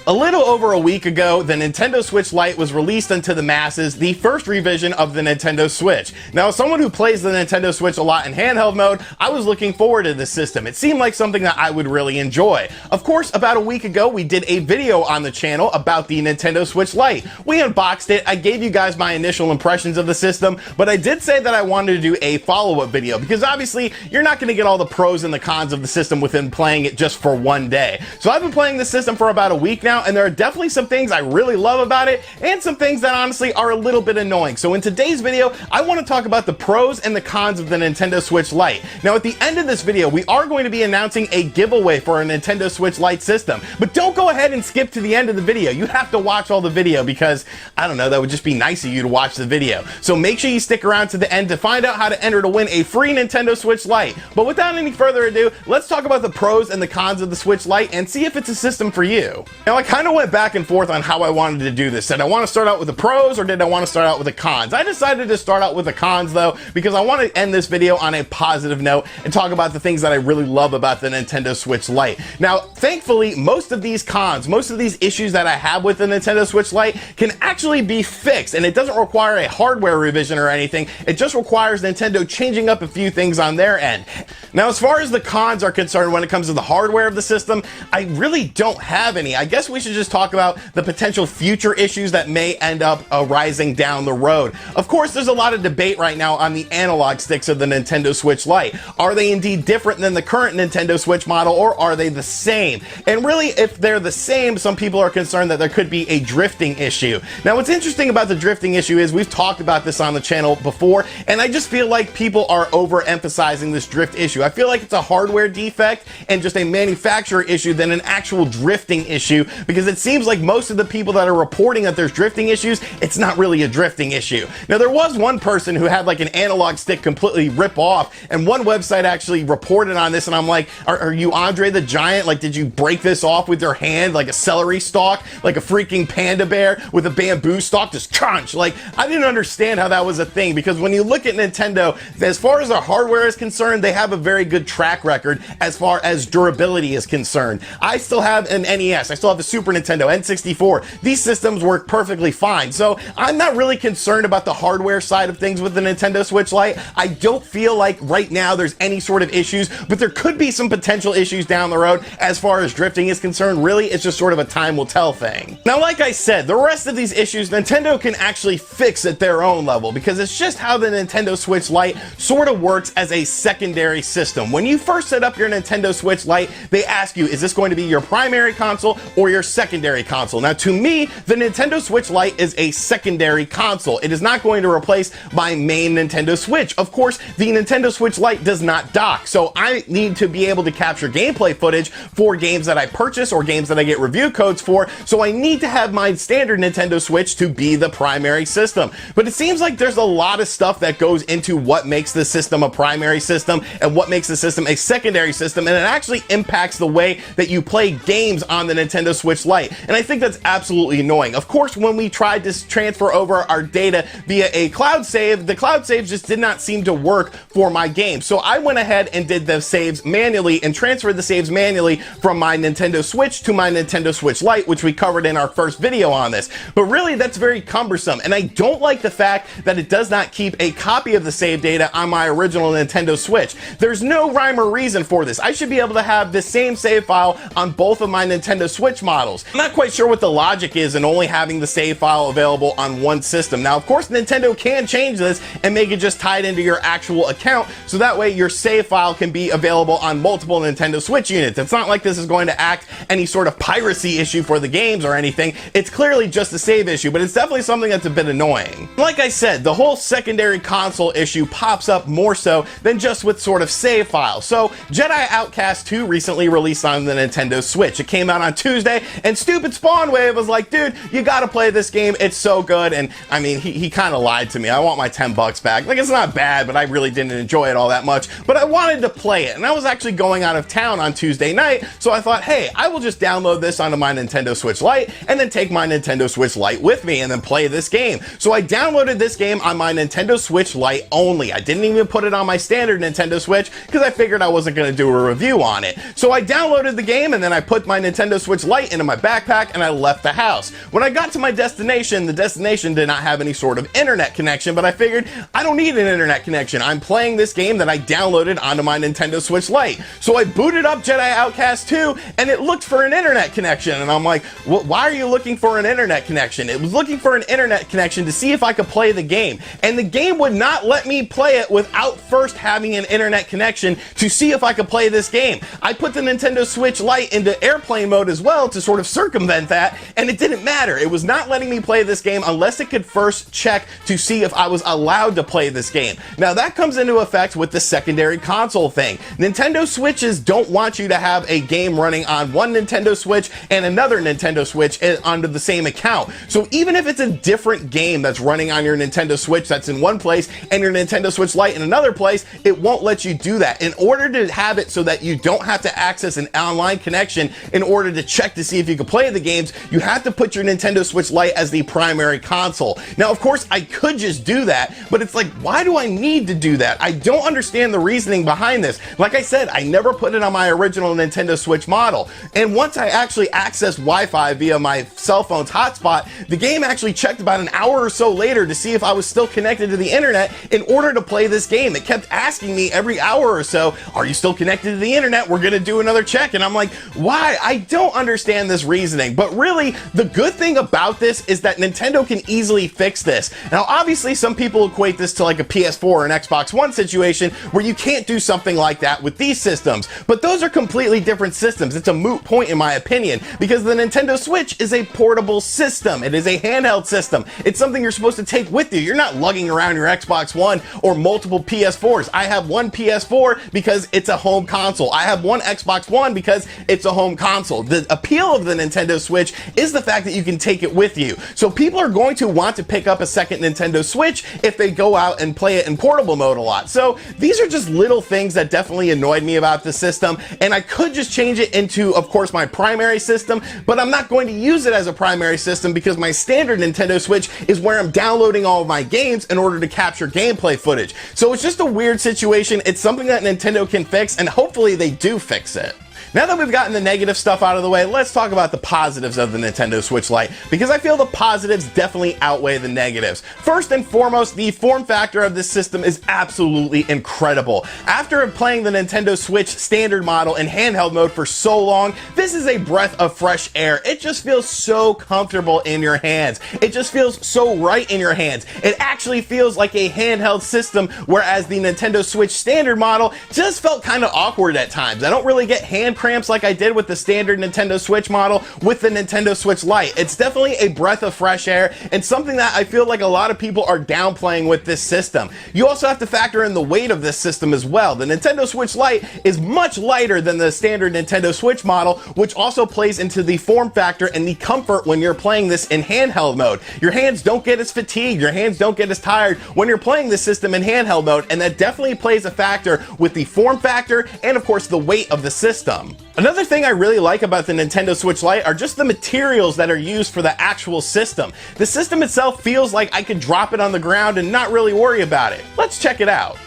A little over a week ago, the Nintendo Switch Lite was released unto the masses, the first revision of the Nintendo Switch. Now, as someone who plays the Nintendo Switch a lot in handheld mode, I was looking forward to this system. It seemed like something that I would really enjoy. Of course, about a week ago, we did a video on the channel about the Nintendo Switch Lite. We unboxed it, I gave you guys my initial impressions of the system, but I did say that I wanted to do a follow-up video, because obviously, you're not going to get all the pros and the cons of the system within playing it just for one day. So I've been playing the system for about a week now, and there are definitely some things I really love about it and some things that honestly are a little bit annoying. So in today's video, I want to talk about the pros and the cons of the Nintendo Switch Lite. Now at the end of this video, we are going to be announcing a giveaway for a Nintendo Switch Lite system, but don't go ahead and skip to the end of the video. You have to watch all the video because, I don't know, that would just be nice of you to watch the video. So make sure you stick around to the end to find out how to enter to win a free Nintendo Switch Lite. But without any further ado, let's talk about the pros and the cons of the Switch Lite and see if it's a system for you. Now I kind of went back and forth on how I wanted to do this. Did I want to start out with the pros or did I want to start out with the cons? I decided to start out with the cons though, because I want to end this video on a positive note and talk about the things that I really love about the Nintendo Switch Lite. Now, thankfully, most of these cons, most of these issues that I have with the Nintendo Switch Lite can actually be fixed, and it doesn't require a hardware revision or anything. It just requires Nintendo changing up a few things on their end. Now, as far as the cons are concerned when it comes to the hardware of the system, I really don't have any. I guess we should just talk about the potential future issues that may end up arising down the road. Of course, there's a lot of debate right now on the analog sticks of the Nintendo Switch Lite. Are they indeed different than the current Nintendo Switch model, or are they the same? And really, if they're the same, some people are concerned that there could be a drifting issue. Now, what's interesting about the drifting issue is we've talked about this on the channel before, and I just feel like people are overemphasizing this drift issue. I feel like it's a hardware defect and just a manufacturer issue than an actual drifting issue, because it seems like most of the people that are reporting that there's drifting issues, it's not really a drifting issue. Now, there was one person who had like an analog stick completely rip off, and one website actually reported on this, and I'm like, are you Andre the Giant? Like, did you break this off with your hand like a celery stalk, like a freaking panda bear with a bamboo stalk, just crunch? Like, I didn't understand how that was a thing, because when you look at Nintendo, as far as their hardware is concerned, they have a very good track record as far as durability is concerned. I still have an NES, I still have a Super Nintendo, N64. These systems work perfectly fine, so I'm not really concerned about the hardware side of things with the Nintendo Switch Lite. I don't feel like right now there's any sort of issues, but there could be some potential issues down the road as far as drifting is concerned. Really, it's just sort of a time will tell thing. Now, like I said, the rest of these issues Nintendo can actually fix at their own level, because it's just how the Nintendo Switch Lite sort of works as a secondary system. When you first set up your Nintendo Switch Lite, they ask you, is this going to be your primary console or your secondary console? Now, to me, the Nintendo Switch Lite is a secondary console. It is not going to replace my main Nintendo Switch. Of course, the Nintendo Switch Lite does not dock, so I need to be able to capture gameplay footage for games that I purchase or games that I get review codes for, so I need to have my standard Nintendo Switch to be the primary system. But it seems like there's a lot of stuff that goes into what makes the system a primary system and what makes the system a secondary system, and it actually impacts the way that you play games on the Nintendo Switch Lite, and I think that's absolutely annoying. Of course, when we tried to transfer over our data via a cloud save, the cloud saves just did not seem to work for my game, so I went ahead and did the saves manually and transferred the saves manually from my Nintendo Switch to my Nintendo Switch Lite, which we covered in our first video on this. But really, that's very cumbersome, and I don't like the fact that it does not keep a copy of the save data on my original Nintendo Switch. There's no rhyme or reason for this. I should be able to have the same save file on both of my Nintendo Switch models. I'm not quite sure what the logic is in only having the save file available on one system. Now, of course, Nintendo can change this and make it just tied into your actual account, so that way your save file can be available on multiple Nintendo Switch units. It's not like this is going to act any sort of piracy issue for the games or anything. It's clearly just a save issue, but it's definitely something that's a bit annoying. Like I said, the whole secondary console issue pops up more so than just with sort of save files. So, Jedi Outcast 2 recently released on the Nintendo Switch. It came out on Tuesday, and stupid Spawnwave was like, dude, you gotta play this game, it's so good. And I mean, he kind of lied to me. I want my 10 bucks back. Like, it's not bad, but I really didn't enjoy it all that much. But I wanted to play it, and I was actually going out of town on Tuesday night, so I thought, hey, I will just download this onto my Nintendo Switch Lite, and then take my Nintendo Switch Lite with me, and then play this game. So I downloaded this game on my Nintendo Switch Lite only. I didn't even put it on my standard Nintendo Switch, because I figured I wasn't going to do a review on it. So I downloaded the game, and then I put my Nintendo Switch Lite into my backpack, and I left the house. When I got to my destination, the destination did not have any sort of internet connection, but I figured I don't need an internet connection. I'm playing this game that I downloaded onto my Nintendo Switch Lite. So I booted up Jedi Outcast 2, and it looked for an internet connection. And I'm like, why are you looking for an internet connection? It was looking for an internet connection to see if I could play the game. And the game would not let me play it without first having an internet connection to see if I could play this game. I put the Nintendo Switch Lite into airplane mode as well to sort of circumvent that, and it didn't matter. It was not letting me play this game unless it could first check to see if I was allowed to play this game. Now that comes into effect with the secondary console thing. Nintendo Switches don't want you to have a game running on one Nintendo Switch and another Nintendo Switch onto the same account. So even if it's a different game that's running on your Nintendo Switch that's in one place and your Nintendo Switch Lite in another place, it won't let you do that. In order to have it so that you don't have to access an online connection in order to check to see if you can play the games, you have to put your Nintendo Switch Lite as the primary console. Now, of course, I could just do that, but it's like, why do I need to do that? I don't understand the reasoning behind this. Like I said, I never put it on my original Nintendo Switch model. And once I actually accessed Wi-Fi via my cell phone's hotspot, the game actually checked about an hour or so later to see if I was still connected to the internet in order to play this game. It kept asking me every hour or so, are you still connected to the internet? We're gonna do another check. And I'm like, why? I don't understand this reasoning. But really, the good thing about this is that Nintendo can easily fix this. Now, obviously, some people equate this to like a PS4 or an Xbox One situation where you can't do something like that with these systems. But those are completely different systems. It's a moot point in my opinion, because the Nintendo Switch is a portable system. It is a handheld system. It's something you're supposed to take with you. You're not lugging around your Xbox One or multiple PS4s. I have one PS4 because it's a home console. I have one Xbox One because it's a home console. The appeal of the Nintendo Switch is the fact that you can take it with you. So people are going to want to pick up a second Nintendo Switch if they go out and play it in portable mode a lot. So these are just little things that definitely annoyed me about the system, and I could just change it into, of course, my primary system, but I'm not going to use it as a primary system because my standard Nintendo Switch is where I'm downloading all of my games in order to capture gameplay footage. So it's just a weird situation. It's something that Nintendo can fix, and hopefully they do fix it. Now that we've gotten the negative stuff out of the way, let's talk about the positives of the Nintendo Switch Lite, because I feel the positives definitely outweigh the negatives. First and foremost, the form factor of this system is absolutely incredible. After playing the Nintendo Switch standard model in handheld mode for so long, this is a breath of fresh air. It just feels so comfortable in your hands. It just feels so right in your hands. It actually feels like a handheld system, whereas the Nintendo Switch standard model just felt kind of awkward at times. I don't really get hand cramps like I did with the standard Nintendo Switch model with the Nintendo Switch Lite. It's definitely a breath of fresh air and something that I feel like a lot of people are downplaying with this system. You also have to factor in the weight of this system as well. The Nintendo Switch Lite is much lighter than the standard Nintendo Switch model, which also plays into the form factor and the comfort when you're playing this in handheld mode. Your hands don't get as fatigued, your hands don't get as tired when you're playing this system in handheld mode, and that definitely plays a factor with the form factor and of course the weight of the system. Another thing I really like about the Nintendo Switch Lite are just the materials that are used for the actual system. The system itself feels like I could drop it on the ground and not really worry about it. Let's check it out.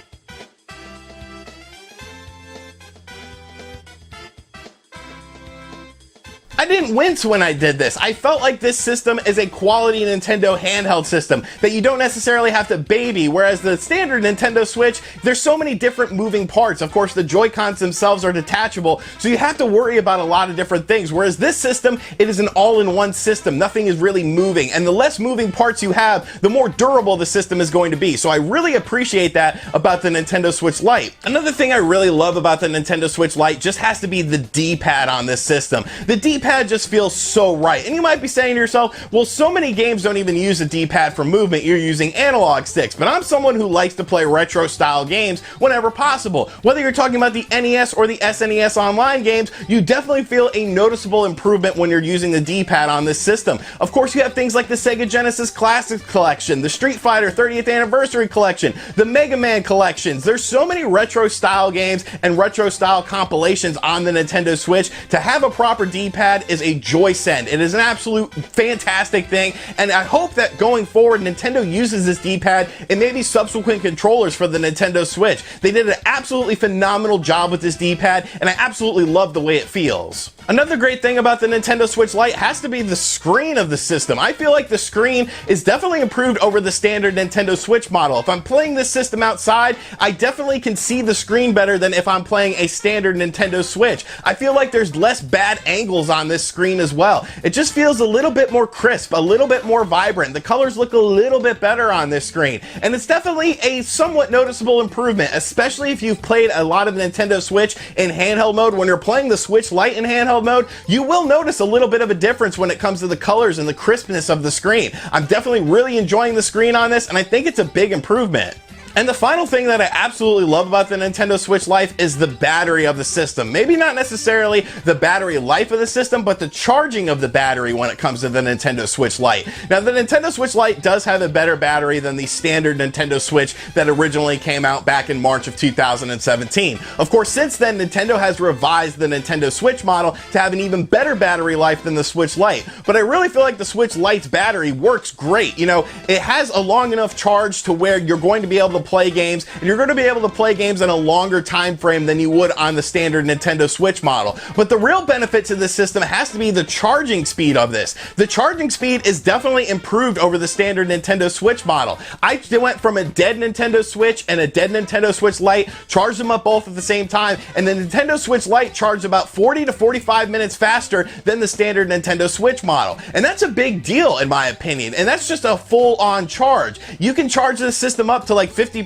I didn't wince when I did this. I felt like this system is a quality Nintendo handheld system that you don't necessarily have to baby, whereas the standard Nintendo Switch, there's so many different moving parts. Of course, the Joy-Cons themselves are detachable, so you have to worry about a lot of different things, whereas this system, it is an all-in-one system. Nothing is really moving, and the less moving parts you have, the more durable the system is going to be. So I really appreciate that about the Nintendo Switch Lite. Another thing I really love about the Nintendo Switch Lite just has to be the D-pad on this system. The D-pad just feels so right. And you might be saying to yourself, well, so many games don't even use a D-pad for movement. You're using analog sticks. But I'm someone who likes to play retro style games whenever possible. Whether you're talking about the NES or the SNES online games, you definitely feel a noticeable improvement when you're using the D-pad on this system. Of course, you have things like the Sega Genesis Classics Collection, the Street Fighter 30th Anniversary Collection, the Mega Man collections. There's so many retro style games and retro style compilations on the Nintendo Switch. To have a proper D-pad is a joy send. It is an absolute fantastic thing, and I hope that going forward Nintendo uses this D-pad in maybe subsequent controllers for the Nintendo Switch. They did an absolutely phenomenal job with this D-pad, and I absolutely love the way it feels. Another great thing about the Nintendo Switch Lite has to be the screen of the system. I feel like the screen is definitely improved over the standard Nintendo Switch model. If I'm playing this system outside, I definitely can see the screen better than if I'm playing a standard Nintendo Switch. I feel like there's less bad angles on this screen as well. It just feels a little bit more crisp, a little bit more vibrant. The colors look a little bit better on this screen, and it's definitely a somewhat noticeable improvement, especially if you've played a lot of Nintendo Switch in handheld mode. When you're playing the Switch Lite in handheld mode, you will notice a little bit of a difference when it comes to the colors and the crispness of the screen. I'm definitely really enjoying the screen on this, and I think it's a big improvement. And the final thing that I absolutely love about the Nintendo Switch Lite is the battery of the system. Maybe not necessarily the battery life of the system, but the charging of the battery when it comes to the Nintendo Switch Lite. Now, the Nintendo Switch Lite does have a better battery than the standard Nintendo Switch that originally came out back in March of 2017. Of course, since then, Nintendo has revised the Nintendo Switch model to have an even better battery life than the Switch Lite. But I really feel like the Switch Lite's battery works great. You know, it has a long enough charge to where you're going to be able to play games, and you're going to be able to play games in a longer time frame than you would on the standard Nintendo Switch model. But the real benefit to this system has to be the charging speed of this. The charging speed is definitely improved over the standard Nintendo Switch model. I went from a dead Nintendo Switch and a dead Nintendo Switch Lite, charged them up both at the same time, and the Nintendo Switch Lite charged about 40 to 45 minutes faster than the standard Nintendo Switch model. And that's a big deal in my opinion, and that's just a full-on charge. You can charge this system up to like 50%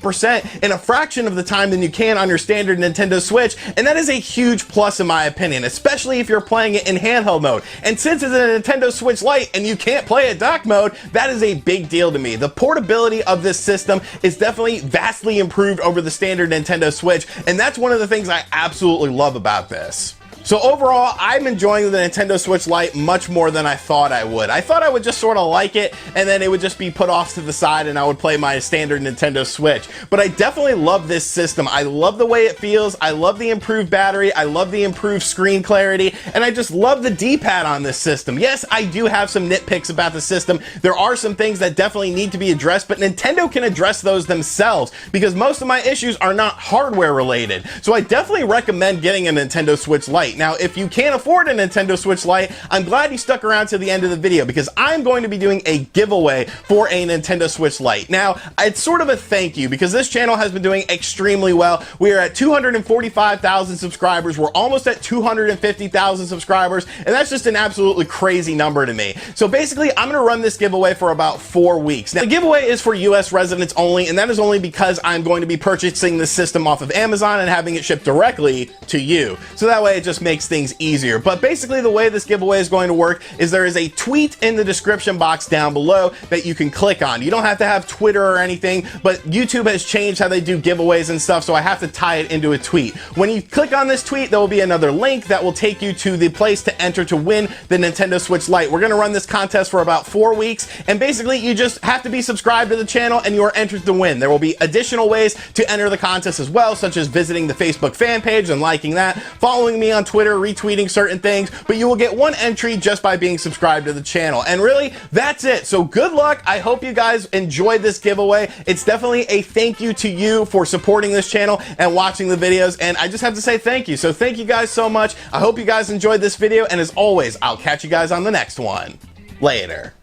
in a fraction of the time than you can on your standard Nintendo Switch, and that is a huge plus in my opinion, especially if you're playing it in handheld mode. And since it's a Nintendo Switch Lite and you can't play it dock mode, that is a big deal to me. The portability of this system is definitely vastly improved over the standard Nintendo Switch, and that's one of the things I absolutely love about this. So overall, I'm enjoying the Nintendo Switch Lite much more than I thought I would. I thought I would just sort of like it, and then it would just be put off to the side and I would play my standard Nintendo Switch. But I definitely love this system. I love the way it feels. I love the improved battery. I love the improved screen clarity, and I just love the D-pad on this system. Yes, I do have some nitpicks about the system. There are some things that definitely need to be addressed, but Nintendo can address those themselves because most of my issues are not hardware related. So I definitely recommend getting a Nintendo Switch Lite. Now, if you can't afford a Nintendo Switch Lite, I'm glad you stuck around to the end of the video because I'm going to be doing a giveaway for a Nintendo Switch Lite. Now, it's sort of a thank you because this channel has been doing extremely well. We are at 245,000 subscribers. We're almost at 250,000 subscribers, and that's just an absolutely crazy number to me. So basically, I'm going to run this giveaway for about 4 weeks. Now, the giveaway is for US residents only, and that is only because I'm going to be purchasing this system off of Amazon and having it shipped directly to you. So that way it just makes things easier. But basically the way this giveaway is going to work is there is a tweet in the description box down below that you can click on. You don't have to have Twitter or anything, but YouTube has changed how they do giveaways and stuff, so I have to tie it into a tweet. When you click on this tweet, there will be another link that will take you to the place to enter to win the Nintendo Switch Lite. We're going to run this contest for about 4 weeks, and basically you just have to be subscribed to the channel and you are entered to win. There will be additional ways to enter the contest as well, such as visiting the Facebook fan page and liking that, following me on Twitter, retweeting certain things, but you will get one entry just by being subscribed to the channel. And really, that's it. So good luck. I hope you guys enjoyed this giveaway. It's definitely a thank you to you for supporting this channel and watching the videos, and I just have to say thank you. So thank you guys so much. I hope you guys enjoyed this video, and as always, I'll catch you guys on the next one. Later.